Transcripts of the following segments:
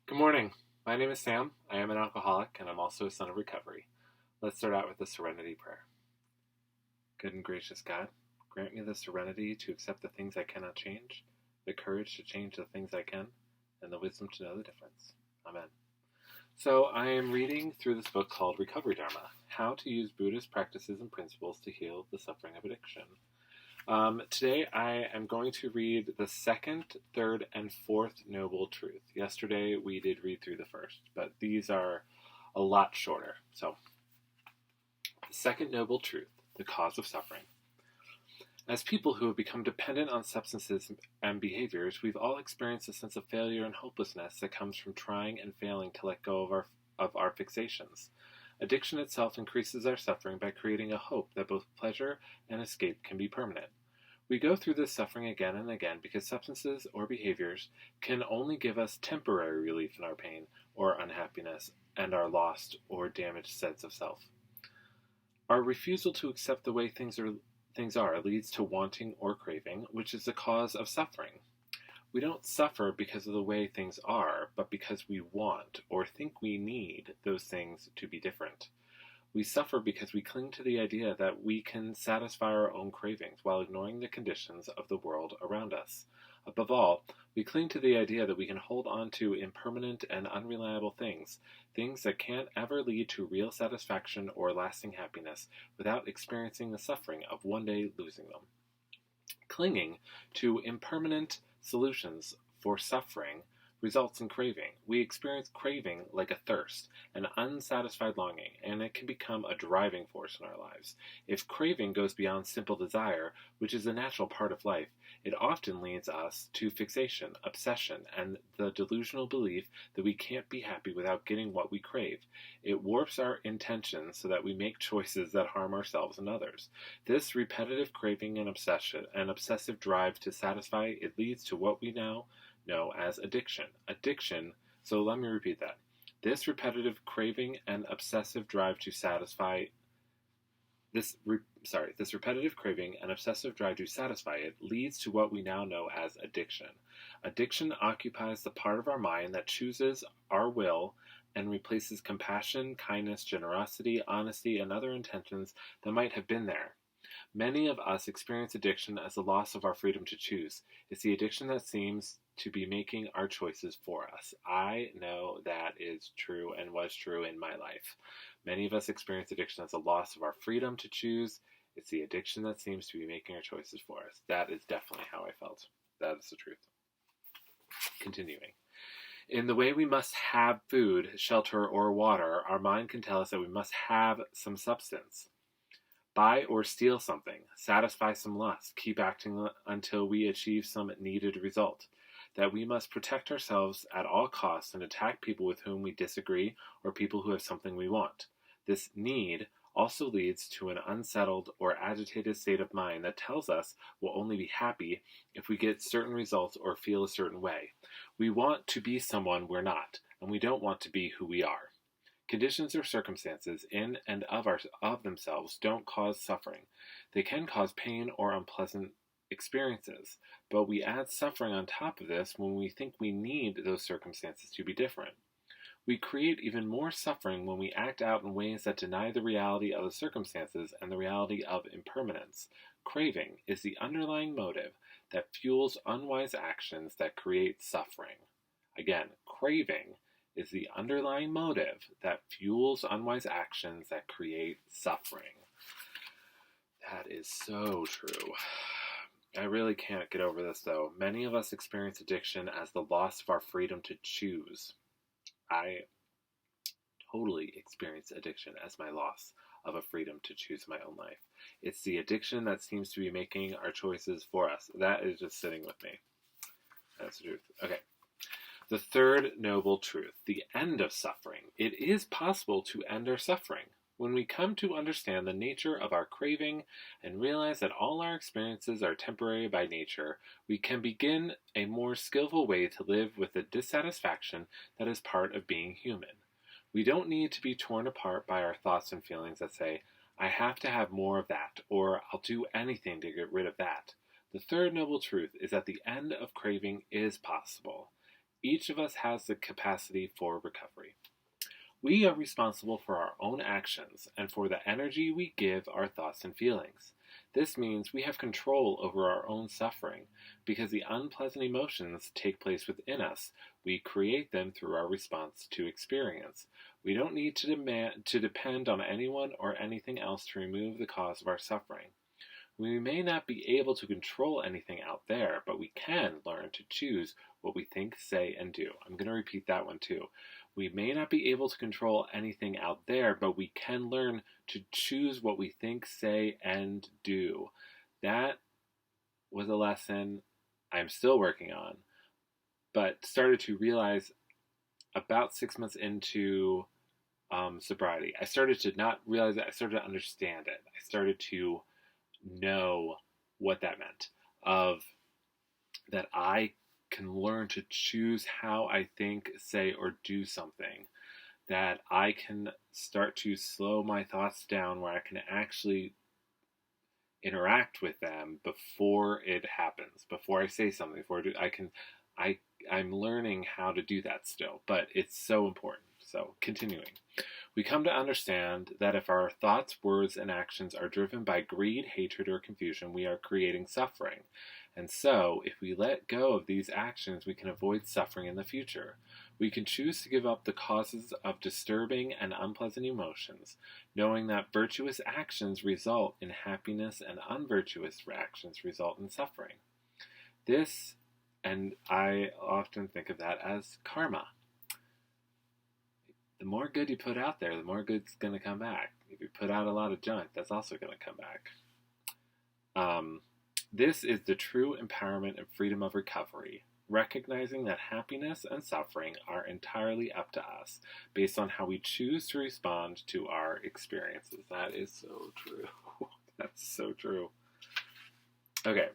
Good morning. My name is Sam. I am an alcoholic, and I'm also a son of recovery. Let's start out with the Serenity Prayer. Good and gracious God, grant me the serenity to accept the things I cannot change, the courage to change the things I can, and the wisdom to know the difference. Amen. So I am reading through this book called Recovery Dharma, How to Use Buddhist Practices and Principles to Heal the Suffering of Addiction. Today I am going to read the second, third, and fourth Noble Truth. Yesterday we did read through the first, but these are a lot shorter. So, the second Noble Truth, the cause of suffering. As people who have become dependent on substances and behaviors, we've all experienced a sense of failure and hopelessness that comes from trying and failing to let go of our fixations. Addiction itself increases our suffering by creating a hope that both pleasure and escape can be permanent. We go through this suffering again and again because substances or behaviors can only give us temporary relief in our pain or unhappiness and our lost or damaged sense of self. Our refusal to accept the way things are leads to wanting or craving, which is the cause of suffering. We don't suffer because of the way things are, but because we want or think we need those things to be different. We suffer because we cling to the idea that we can satisfy our own cravings while ignoring the conditions of the world around us. Above all, we cling to the idea that we can hold on to impermanent and unreliable things that can't ever lead to real satisfaction or lasting happiness without experiencing the suffering of one day losing them. Clinging to impermanent solutions for suffering results in craving. We experience craving like a thirst, an unsatisfied longing, and it can become a driving force in our lives. If craving goes beyond simple desire, which is a natural part of life, it often leads us to fixation, obsession, and the delusional belief that we can't be happy without getting what we crave. It warps our intentions so that we make choices that harm ourselves and others. This repetitive craving and obsessive drive to satisfy, it leads to what we now know as addiction. So let me repeat that. This repetitive craving and obsessive drive to satisfy this repetitive craving and obsessive drive to satisfy it leads to what we now know as addiction. Addiction occupies the part of our mind that chooses our will and replaces compassion, kindness, generosity, honesty, and other intentions that might have been there. Many of us experience addiction as the loss of our freedom to choose. It's the addiction that seems to be making our choices for us. I know that is true and was true in my life. Many of us experience addiction as a loss of our freedom to choose. It's the addiction that seems to be making our choices for us. That is definitely how I felt. That is the truth. Continuing. In the way we must have food, shelter, or water, our mind can tell us that we must have some substance. Buy or steal something, satisfy some lust, keep acting until we achieve some needed result. That we must protect ourselves at all costs and attack people with whom we disagree or people who have something we want. This need also leads to an unsettled or agitated state of mind that tells us we'll only be happy if we get certain results or feel a certain way. We want to be someone we're not, and we don't want to be who we are. Conditions or circumstances in and of themselves don't cause suffering. They can cause pain or unpleasant experiences, but we add suffering on top of this when we think we need those circumstances to be different. We create even more suffering when we act out in ways that deny the reality of the circumstances and the reality of impermanence. Craving is the underlying motive that fuels unwise actions that create suffering. Again, craving is the underlying motive that fuels unwise actions that create suffering. That is so true. I really can't get over this, though. Many of us experience addiction as the loss of our freedom to choose. I totally experience addiction as my loss of a freedom to choose my own life. It's the addiction that seems to be making our choices for us. That is just sitting with me. That's the truth. Okay. The third noble truth, the end of suffering. It is possible to end our suffering. When we come to understand the nature of our craving and realize that all our experiences are temporary by nature, we can begin a more skillful way to live with the dissatisfaction that is part of being human. We don't need to be torn apart by our thoughts and feelings that say, I have to have more of that, or I'll do anything to get rid of that. The third noble truth is that the end of craving is possible. Each of us has the capacity for recovery. We are responsible for our own actions and for the energy we give our thoughts and feelings. This means we have control over our own suffering because the unpleasant emotions take place within us. We create them through our response to experience. We don't need to depend on anyone or anything else to remove the cause of our suffering. We may not be able to control anything out there, but we can learn to choose what we think, say, and do. I'm going to repeat that one too. We may not be able to control anything out there, but we can learn to choose what we think, say, and do. That was a lesson I'm still working on, but started to realize about 6 months into sobriety. I started to not realize it, I started to understand it. I started to know what that meant, of that I can learn to choose how I think, say, or do something, that I can start to slow my thoughts down where I can actually interact with them before it happens, before I say something, before I'm learning how to do that still, but it's so important. So continuing. We come to understand that if our thoughts, words, and actions are driven by greed, hatred, or confusion, we are creating suffering. And so, if we let go of these actions, we can avoid suffering in the future. We can choose to give up the causes of disturbing and unpleasant emotions, knowing that virtuous actions result in happiness and unvirtuous actions result in suffering. This, and I often think of that as karma. The more good you put out there, the more good's going to come back. If you put out a lot of junk, that's also going to come back. This is the true empowerment and freedom of recovery, recognizing that happiness and suffering are entirely up to us, based on how we choose to respond to our experiences. That is so true. That's so true. Okay,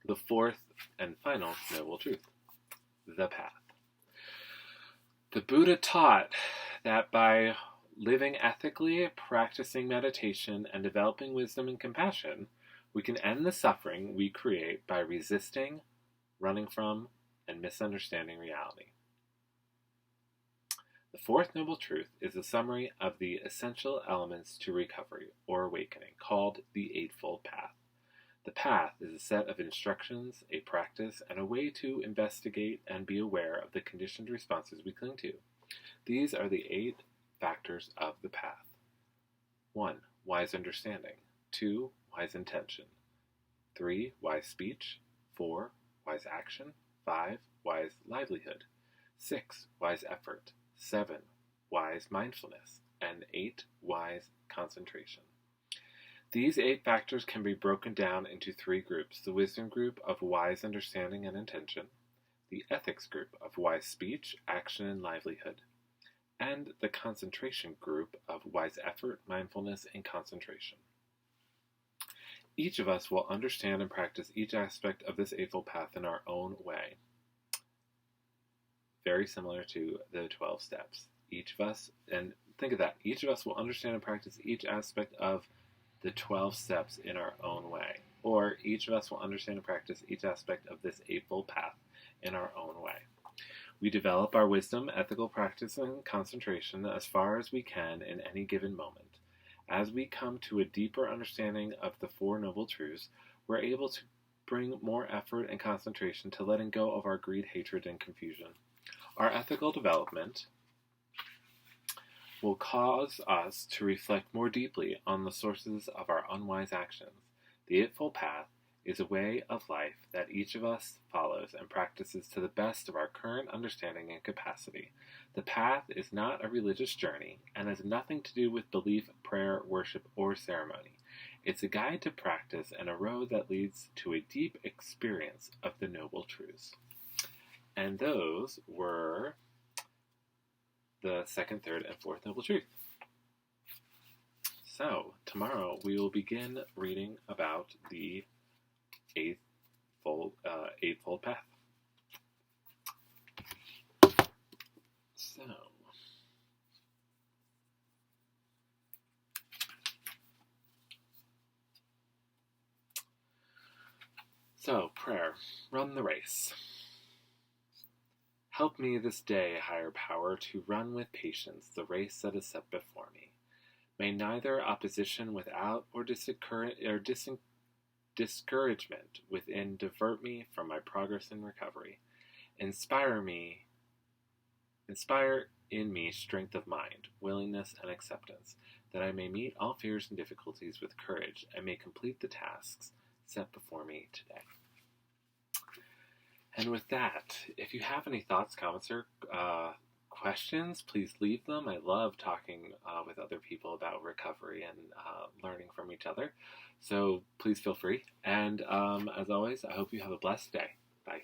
the fourth and final noble truth, the path. The Buddha taught that by living ethically, practicing meditation, and developing wisdom and compassion, we can end the suffering we create by resisting, running from, and misunderstanding reality. The fourth noble truth is a summary of the essential elements to recovery or awakening, called the Eightfold Path. The path is a set of instructions, a practice, and a way to investigate and be aware of the conditioned responses we cling to. These are the 8 factors of the path. 1. Wise understanding. 2. Wise intention. 3. Wise speech. 4. Wise action. 5. Wise livelihood. 6. Wise effort. 7. Wise mindfulness. And 8. Wise concentration. These 8 factors can be broken down into 3 groups: the wisdom group of wise understanding and intention, the ethics group of wise speech, action, and livelihood, and the concentration group of wise effort, mindfulness, and concentration. Each of us will understand and practice each aspect of this Eightfold Path in our own way. Very similar to the 12 steps. Each of us, and think of that, each of us will understand and practice each aspect of the 12 steps in our own way. Or each of us will understand and practice each aspect of this Eightfold Path in our own way. We develop our wisdom, ethical practice, and concentration as far as we can in any given moment. As we come to a deeper understanding of the 4 noble truths, we're able to bring more effort and concentration to letting go of our greed, hatred, and confusion. Our ethical development will cause us to reflect more deeply on the sources of our unwise actions. The Eightfold Path is a way of life that each of us follows and practices to the best of our current understanding and capacity. The path is not a religious journey and has nothing to do with belief, prayer, worship, or ceremony. It's a guide to practice and a road that leads to a deep experience of the noble truths. And those were the second, third, and fourth noble truth. So, tomorrow we will begin reading about the Eightfold Path. So, prayer. Run the race. Help me this day, higher power, to run with patience the race that is set before me. May neither opposition without or discouragement within divert me from my progress in recovery. Inspire in me strength of mind, willingness, and acceptance, that I may meet all fears and difficulties with courage, and may complete the tasks set before me today. And with that, if you have any thoughts, comments, or questions, please leave them. I love talking with other people about recovery and learning from each other. So please feel free. And as always, I hope you have a blessed day. Bye.